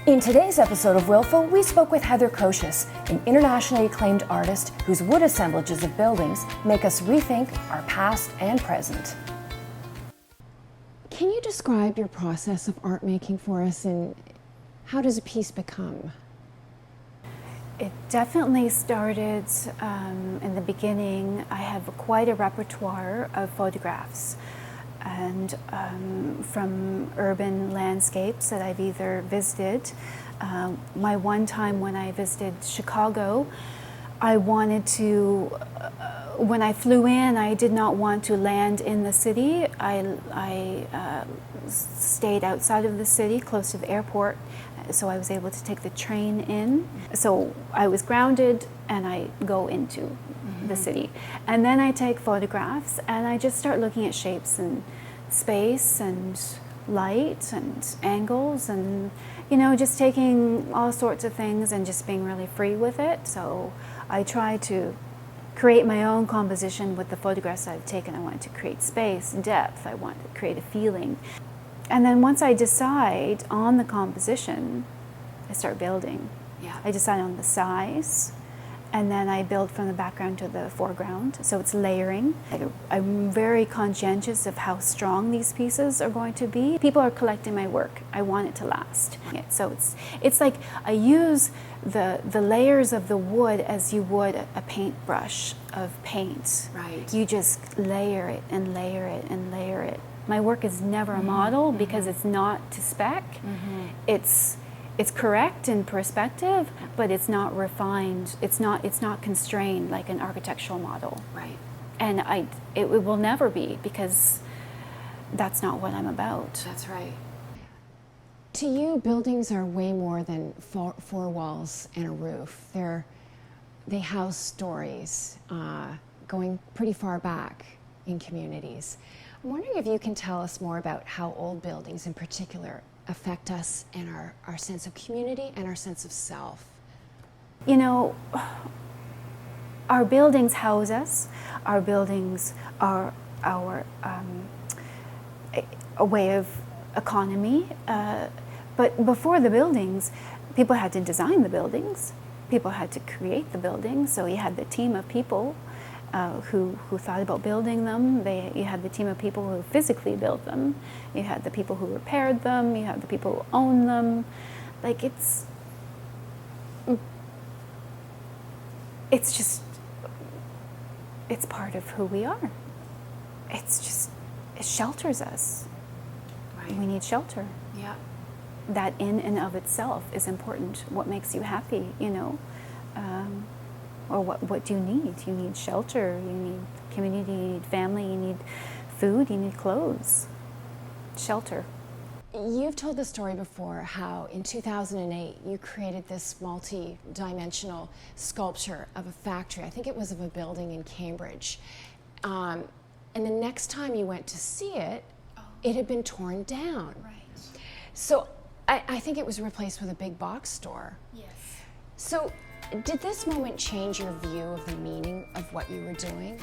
In today's episode of Willful, we spoke with Heather Kocsis, an internationally acclaimed artist whose wood assemblages of buildings make us rethink our past and present. Can you describe your process of art making for us, and how does a piece become? It definitely started in the beginning. I have quite a repertoire of photographs, and from urban landscapes that I've either visited. My one time when I visited Chicago, I wanted to, when I flew in, I did not want to land in the city. I stayed outside of the city, close to the airport, so I was able to take the train in. So I was grounded and I go into the city. And then I take photographs and I just start looking at shapes and space and light and angles and, you know, just taking all sorts of things and just being really free with it. So I try to create my own composition with the photographs I've taken. I want to create space, depth, I want to create a feeling. And then once I decide on the composition, I start building. Yeah. I decide on the size, and then I build from the background to the foreground. So it's layering. I'm very conscientious of how strong these pieces are going to be. People are collecting my work. I want it to last. So it's like I use the layers of the wood as you would a paintbrush of paint. Right. You just layer it and layer it and layer it. My work is never a model because it's not to spec. It's correct in perspective, but it's not refined. It's not constrained like an architectural model. Right. And it will never be, because that's not what I'm about. That's right. To you, buildings are way more than four walls and a roof. They house stories going pretty far back in communities. I'm wondering if you can tell us more about how old buildings in particular affect us and our sense of community and our sense of self. You know, our buildings house us. Our buildings are our a way of economy. But before the buildings, people had to design the buildings. People had to create the buildings. So you had the team of people who thought about building them. You had the team of people who physically built them. You had the people who repaired them. You had the people who owned them. Like it's part of who we are. It shelters us. Right. We need shelter. Yeah. That in and of itself is important. What makes you happy, you know? Or what do you need? You need shelter, you need community, you need family, you need food, you need clothes. Shelter. You've told the story before how in 2008 you created this multi-dimensional sculpture of a factory. I think it was of a building in Cambridge. And the next time you went to see it, it had been torn down. Right. So I think it was replaced with a big box store. Yes. So did this moment change your view of the meaning of what you were doing?